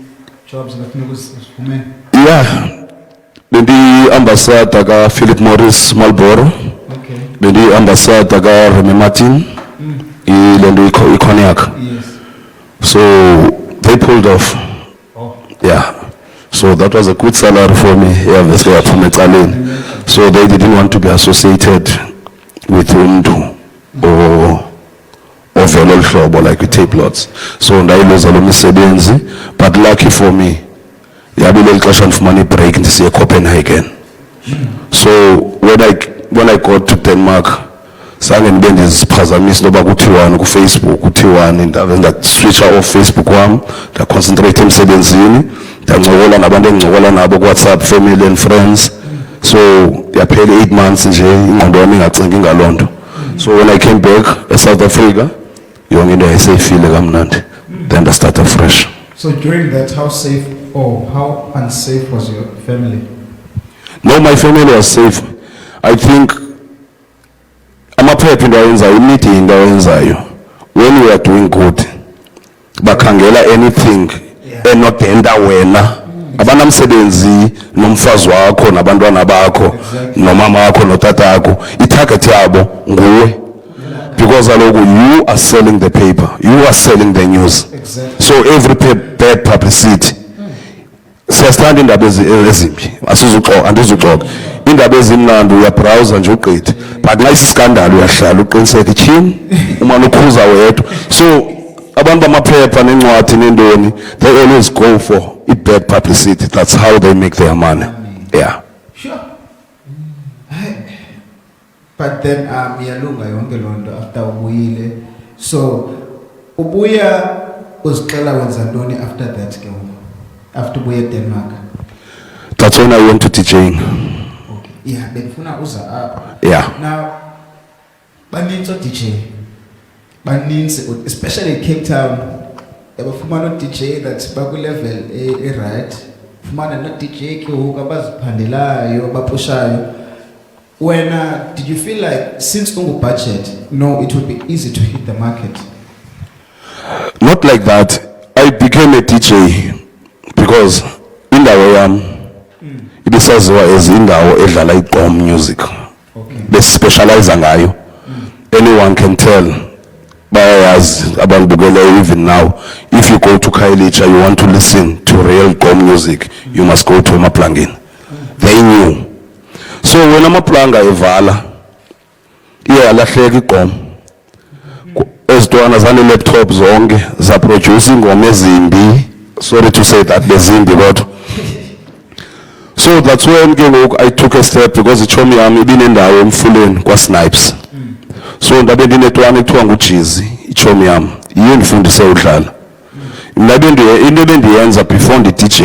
jobs ngafuneka uzifumene? Yeah. Bendi ambassador ka Philip Morris Marlboro. Okay. Bendi ambassador ka Remy Martin. Ilendo iconiac. Yes. So they pulled off. Oh. Yeah. So that was a good salary for me. Yeah, obviously from Italian. So they didn't want to be associated with Undu or velo hlobo like with tabloids. So ndayiloza lo misebenzi, but lucky for me, yabile ixesha ndifumana break ndisiye Copenhagen. So when I got to Denmark, sange ndibe ndiziphazamisa noba kuthiwani ku Facebook, kuthiwani nda-switcha off Facebook wami, nda-concentrate emsebenzini, ndancokola nabantu engincokola nabo ku WhatsApp, family and friends. So yaphela 8 months nje ingqondo yami ingacingi ngaloo nto. So when I came back eSouth Africa, yonke into yayiseyifile kamnandi. Then I started fresh. So during that, how safe or how unsafe was your family? No, my family was safe. I think amaphepha into ayenzayo, imedia into ayenzayo, when we are doing good, bakhangela anything enodenda wena, abanamsebenzi nomfazi wakho nabantwana bakho nomama wakho notata wakho, itarget yabo nguwe. Because you are selling the paper, you are selling the news. Exactly. So every bad publicity, siyasithanda indaba ezimbi, andizuxoka. Indaba ezimnandi uyabrowsa nje uqede, but nxa isiskandalo uyahlala uqiniseke tyhini umane ukhuza wedwa. So abantu bamaphepha nencwadi nentoni, they always go for bad publicity. That's how they make their money. Yeah. Sure. But then iyalunga yonke lonto after ubuyile. So ubuya uzixela wenza ntoni after that ke ngoku? After ubuye eDenmark. That's when I went to teaching. Okay. Yeah, benifuna uza apha. Yeah. Now baninzi DJ. Baninzi especially Cape Town yabafumana DJ that baku level right fumana no DJ ke hook abaziphandelayo abapushayo. When did you feel like since ungu budget no it would be easy to hit the market? Not like that. I became a DJ because indawo yami ibisaziwa as indawo edlala igqom music. Besispecialize ngayo. Anyone can tell. Bayazi abantu bukele even now. If you go to Khayelitsha, you want to listen to real gqom music, you must go to Maplangeni. They knew. So when amaplanga evala, alahleka igqom. Ezitwana zane laptop zonke za produce ingoma ezimbi. Sorry to say that bezimbi kodwa. So that's when I took a step because ichomi yami ibinendawo emfuleni kwa Snipes. So ndabe ndinetwana ekuthiwa nguJizzy ichomi yami. Yiyo ndifundise udlala. Into bendiyenza before ndi-DJ,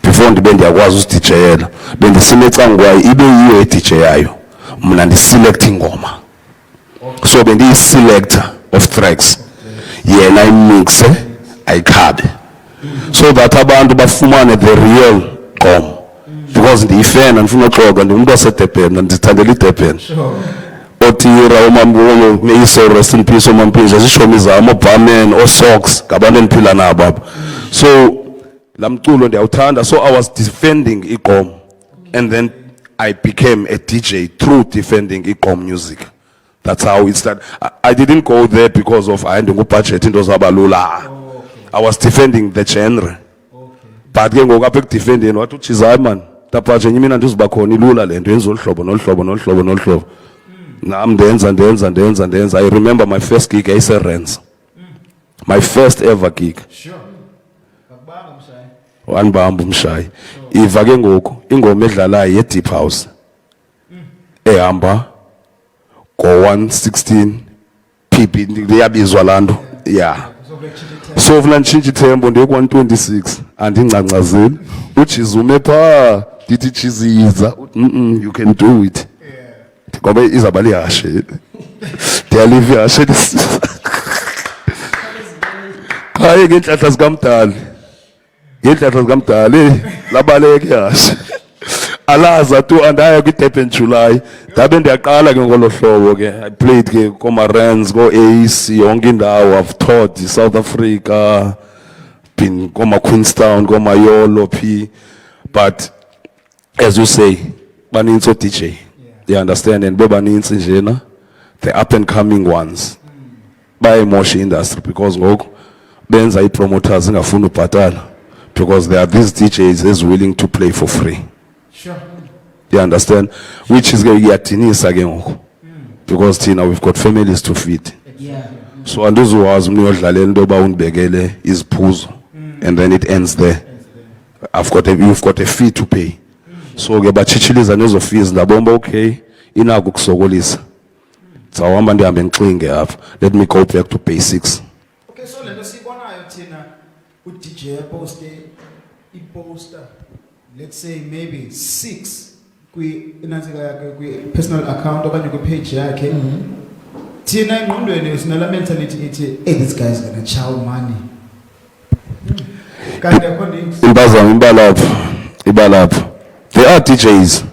before ndibe ndiyakwazi usidijeyela, bendisinecangwayo ibe yiyo e-DJ yayo. Mna ndi-select ingoma. So bendiyi-selector of tracks. Yena imixe, ayikhabe. So that abantu bafumane the real gqom. Because ndiyifana ndifuna uxoxa ndimuntu waseDurban ndithandela iDurban. Otira umambulo may so rest in peace umampinja zishomi zami oBarman oSocks ngabantu endiphila nabo. So lamculo ndiyawuthanda, so I was defending igqom and then I became a DJ through defending igqom music. That's how it started. I didn't go there because of I ndingu budget into zabalula. I was defending the genre. But ke ngoku apha ekudefendeni wathi uJizzy man tapha nje mina ndizoba khona ilula lento yenza olhlobo nolhlobo. Nami ndenza. I remember my first gig Rens. My first ever gig. Sure. Akubanga mshayi. Wanibamba umshayi. Iva ke ngoku ingoma edlalayo ye-Deep House. Ehamba go 116 PP liyabizwa lanto. Yeah. So vula nchinji tembo ndiye ku 126 andincancazeli. uJizzy ume pha ndithi Jizzy you can do it. Ngoba izabali yashe. Ndiyalive yashe. Hayi ngenhlanhla zikaMdali. Ngenhlanhla zikaMdali labaleke yashe. Alaza tu andaya kwiDurban July. Ndabe ndiyaqala ke ngolo hlobo ke. I played ke koMarens, koAce, yonke indawo. I've taught South Africa, been komaQueenstown, komaYolo P. But as you say, baninzi DJ. They understand and bebaninzi njena the up and coming ones. Bayimosha industry because ngoku benza ipromoters ingafuna ubhatala because there are these DJs is willing to play for free. Sure. You understand? Which is iyadinisa ke ngoku because thina we've got families to feed. Yeah. So andizowazi umntu uyodlalela into yoba undibekele iziphuzo and then it ends there. You've got a fee to pay. So ke batshitshiliza nezo fees ndabomba okay inako ukusokolisa. Zawuhamba ndihambe ngixinge apha. Let me go back to basics. Okay, so lento sibonayo thina uDJ poste iposter let's say maybe 6 inanzika yakhe personal account okanye page yakhe. Thina engqondweni sinala mentality ethi hey this guy is going to chow money. Kanti according Ibalapha. There are DJs.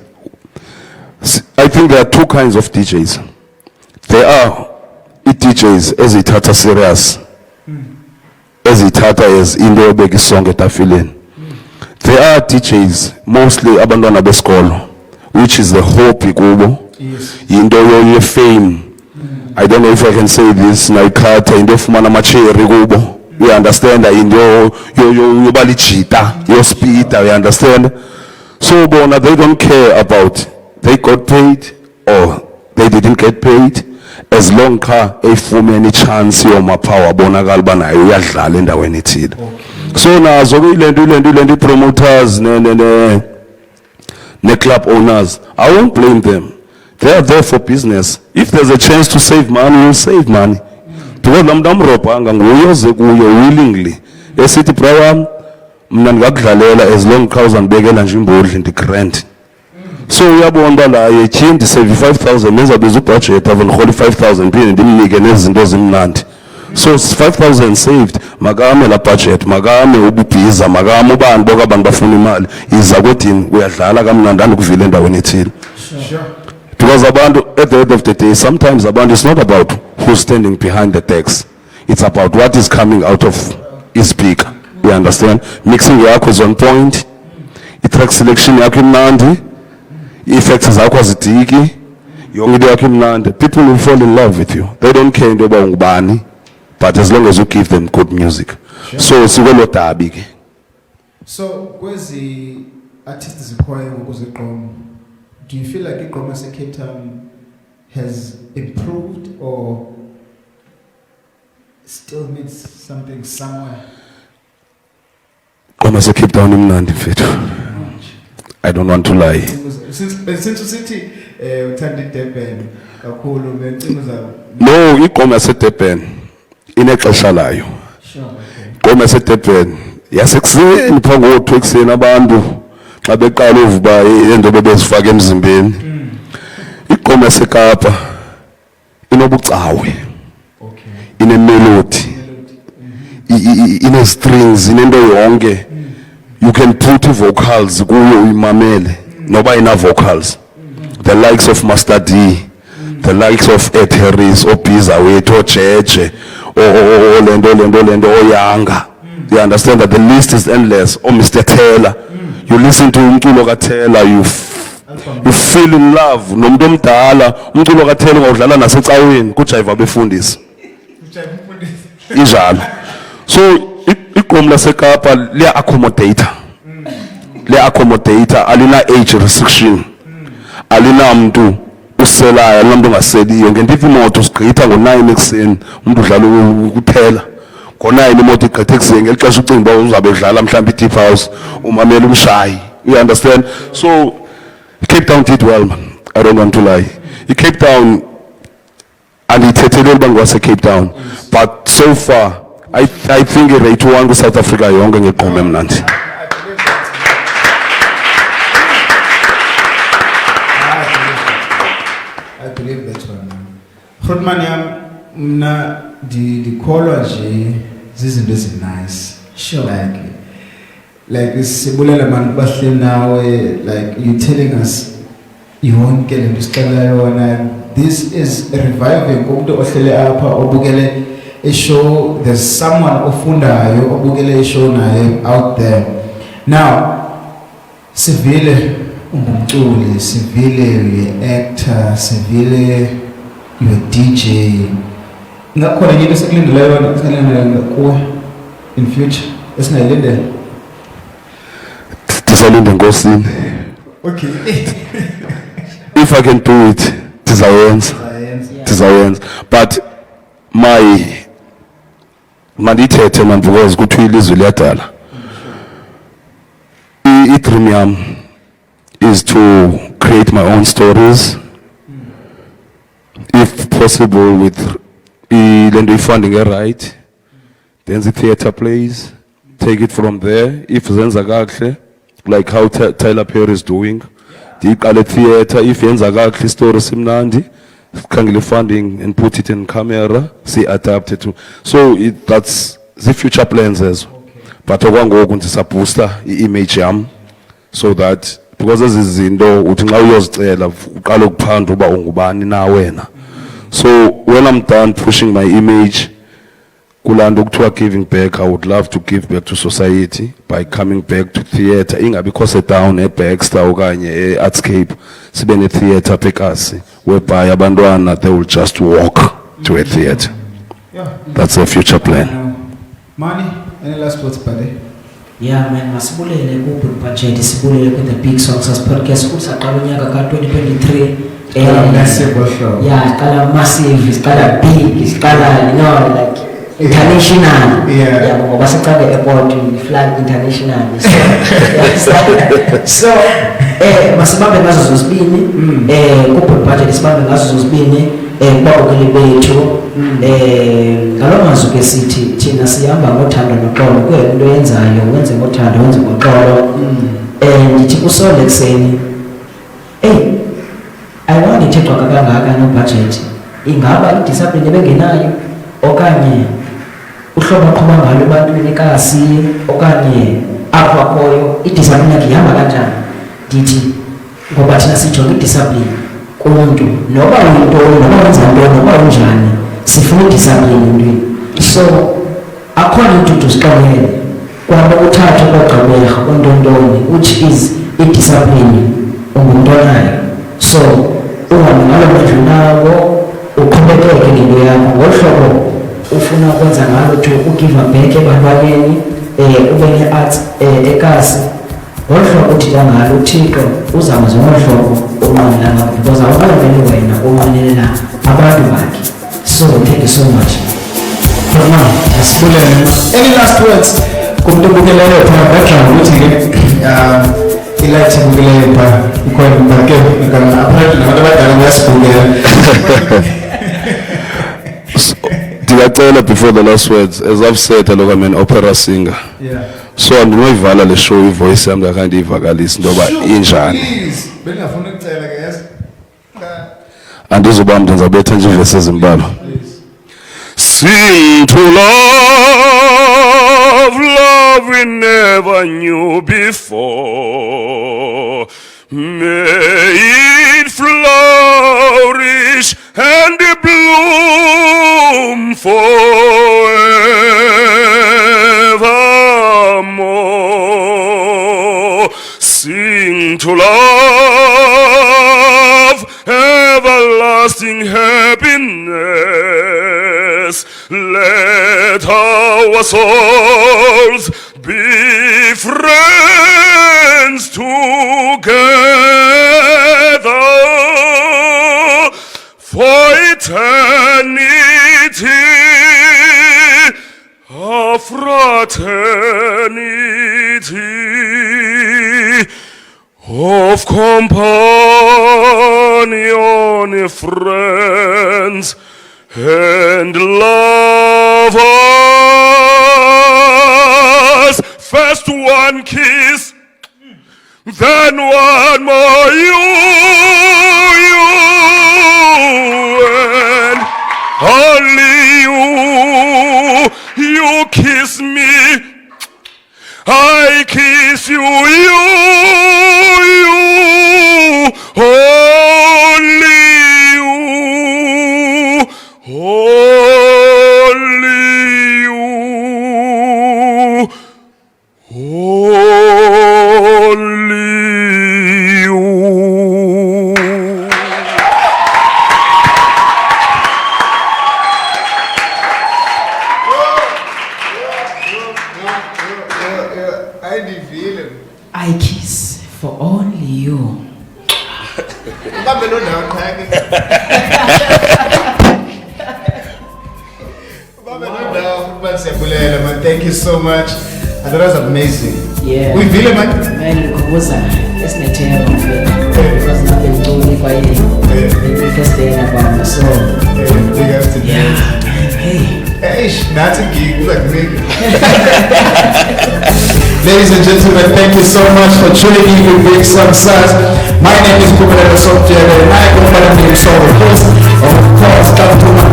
I think there are two kinds of DJs. There are DJs ezithatha serious. Ezithatha as into yobeka isong etafileni. There are DJs, mostly abantwana besikolo, which is the hobby kubo. Into ye-fame. I don't know if I can say this, nayikhatha into yofumana amacheri kubo. You understand? Into yobalijita, yospita, you understand? So bona they don't care about they got paid or they didn't get paid as long as any chance yoma power bonakala banayo uyadlala endaweni ethile. So nazo ke ilento promoters ne club owners, I won't blame them. They are there for business. If there's a chance to save money, you'll save money. Because lamdamropanga nguyoze kuyo willingly. Esithi brother mna ngakudlalela as long as uzandibekela nje imbodli ndigrant. So uyabona la yechindi save 5000 menza biza ubudget avulhola 5000 phinde ndimnike nezinto ezimnandi. So 5,000 saved. Makame la budget, makame ububhiza, makame ubani bonke abantu bafuna imali. Iza kodini uyadlala kamnandana ukuvile endaweni ethile. Sure. Because abantu at the end of the day, sometimes abantu it's not about who's standing behind the text. It's about what is coming out of his speaker. You understand? Mixing yakho is on point. I-track selection yakho imnandi. I-effects zakho azidiki. Yonke into yakho imnandi. People will fall in love with you. They don't care into yoba ungubani, but as long as you give them good music. So sikwelo dabi ke. So, kwezi artists zikhoyo ukuzigqoma, do you feel like igqoma se-Cape Town has improved or still needs something somewhere? Gqoma se-Cape Town imnandi mfethu. I don't want to lie. Since usithi uthanda iDurban kakhulu bencingo zayo. No, igqoma yaseDurban inexesha layo. Sure. Igqoma yaseDurban yasekuseni phambi ko-2 ekuseni abantu xa beqala uvuba into bebezifaka emzimbeni. Igqoma yaseKapa inobucawe, inemelody, ine-strings, inento yonke. You can put vocals kuyo uyimamele noba ina vocals. The likes of Master D, the likes of Ed Harris, Obiza wethu, Ojeje, lento oyanga. You understand that the list is endless. Oh, Mr. Taylor, you listen to umculo kaTaylor, you feel in love. Nomuntu omdala umculo kaTaylor ngawudlala nasecaweni kujayiva befundisa. Injalo. So igqom laseKapa liya accommodator, alina age restriction, alina mntu uselayo, alina mntu ongaseliyo. Ngentifa imoto sigqitha ngo-9 ekuseni, umuntu udlala kuphela. Ngo-9 imoto igqitha ekuseni, ngelixesha ucinga uba uzabe udlala mhlawumbe i-deep house, umamela umshayi. You understand? So Cape Town did well, man. I don't want to lie. Cape Town, andiyithetheleli uba ngwase-Cape Town, but so far I think i-rate 1 kwi-South Africa yonke ngegqoma emnandi. I believe that one. Grootman yam mna dikholwa nje zizinto ezinice. Sure. Like sibulela man bahleli nawe, like you telling us yonke lento sicela yona. This is reviving umuntu ohlele apha obukele show. There's someone ofundayo obukele show naye out there. Now sivile ungumculi, sivile uye-actor, sivile uye-DJ. Ngakhona into esikulindeleyo kuwe in future esingayilindela? Ndisalinde enkosini. Okay. If I can do it, ndizayenza. But mandithethe man, because kuthiwa ilizwe liyadala. I-dream yam is to create my own stories, if possible with lendo funding right, then the theater plays, take it from there. If zenza kahle, like how Tyler Perry is doing, the theater, if yenza kahle story simnandi, khangile funding and put it in camera, see adapt it to. So that's the future plans as well. But okwangoku ndisabooster i-image yam, so that because ezi zinto uthi nxa uyozicela uqala ukuphanda uba ungubani na wena. So when I'm done pushing my image, kulanda ukuthiwa giving back, I would love to give back to society by coming back to theater. Ingabikho down eBaxter okanye eArtscape, sibe ne-theater phekasi whereby abantwana they will just walk to a theater. Yeah. That's the future plan. Money, any last words, buddy? Yeah man, masibulele ku budget, sibulele ku the Big Success Podcast kusaqala unyaka ka-2023. Massive show. Yeah, skala massive, skala big, skala, you know, like international. Yeah. Ngoba siqale airport flag international. So masibambe ngazo zozibini, ku budget sibambe ngazo zozibini, babukeli bethu. Ngaloo mazwi ke sithi thina sihamba ngothando noxolo, kuyo into yenzayo wenze ngothando wenze ngoxolo. Ndithi kusole ekuseni, ayiwani ithethwa kangaka no budget, ingaba idiscipline ebengenayo okanye uhlobo aqhuba ngalo ebantwini ekasi okanye apho akhoyo idiscipline yakhe ihamba kanjani. Ndithi ngoba thina sijonga idiscipline kumuntu noba uyintoni noba wenza ntoni noba unjani sifuna idiscipline emntwini. So akhona into usixelele kwabo kuthatha kwagqibela untontoni which is idiscipline ungumntonayo. So uhambe ngalo ndlunawo uqhubekeke ngento yakho ngolu hlobo ufuna ukwenza ngalo to ugive back ebantwaneni ube ne-arts ekasi ngolu hlobo uthitha ngalo uthixo uzawuze ngolu hlobo unqwenela ngalo because awuqalameli wena unqwenelela abantu bakhe. So thank you so much. Any last words? Kumntu obukeleyo phaa background uthi ke ilayithi ebukeleyo phaa ikhona ke apparently nabantu abadala bayasibukela. Ndingacela before the last words, as I've said, look, I'm an opera singer. Yeah. So andinoyivala le show ivoice yam ndakandiyivakalisa into yoba injani. Please, bengafuna ukucela ke yes. Andizoba mntu ndizabetha nje ivesi ezimbalwa. Sing to love, love we never knew before. May it flourish and bloom forevermore. Sing to love, everlasting happiness. Let our souls be friends together for eternity, a fraternity of companion, friends, and lovers. First one kiss, then one more you, and only you kiss me, I kiss you, only you, only you, only you. I kiss for only you. Thank you so much. And that was amazing. Yeah. We feel it, man. Man, kubuza esinethemba because nothing told by the first day about so Big ups to you. hey. Hey, that's a gig. Look, nigga. Ladies and gentlemen, thank you so much for tuning in with Big Success. My name is Kumalala Sopjere, and I go by the name of host. And of course, come to my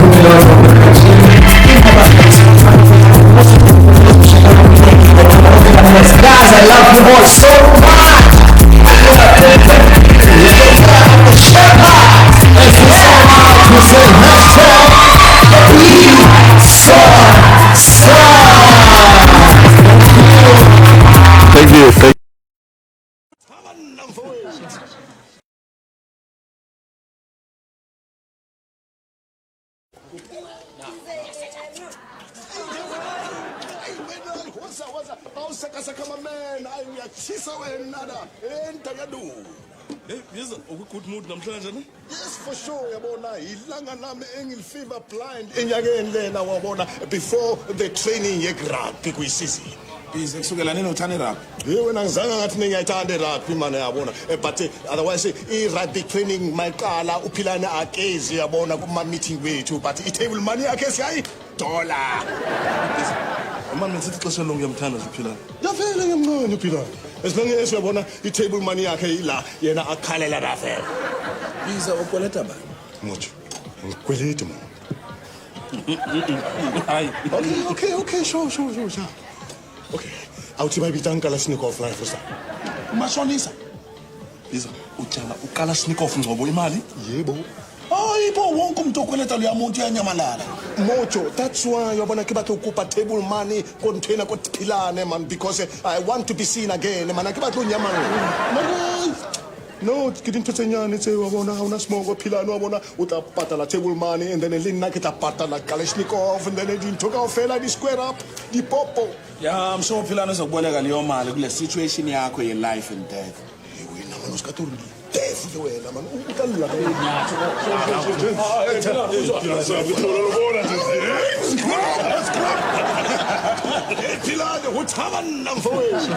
guys, I love you all so much. Thank you. Awusakasaka man, uyachisa wena da. Entayadu. Hey, yes, good mood namhlanje ne? Yes, for sure, yabona. Ilanga nami engilfever blind enyakeni lena wabona before the training ye-rugby kuyisizini. Busy kusukela nini uthanda rugby? Hey, wena ngizange ngathi ngiyayithanda rugby man yabona. But otherwise i-rugby training mayiqala uphilane akezi yabona kuma meeting wethu but i-table money yakhe siyayidola. Man ngithi ixesha lonke ngiyamthanda siphilana. Yavele ngemncane uphilane. Esilenge esiyabona i-table money yakhe ila yena akhalela rafela. Biza ukweleta ba. Mucho. Ngikwelete man. Hayi. Okay, sure. Okay, awuthi bayibitanga Kalashnikov la fosa. Mashonisa. Biza, utyala uKalashnikov ngcobo imali? Yebo. Hayi bo wonke umuntu okweleta lo yamuntu uyanyamalala. Mojo, that's why yabona ke batlo kupa table money ko nthena ko tiphilane man because I want to be seen again man ke batlo nyamang. No, ke dintho tse nyane tse wa bona una smoke philane wa bona o tla patala table money and then le nna ke tla patala Kalashnikov and then dintho kaofela di square up di popo. Yeah, I'm sure philana uzokuboleka leyo mali kule situation yakho ye life and death. Wena man uskatori defu ke wena man ukalula ke. Philane ho thaba nna mfowethu.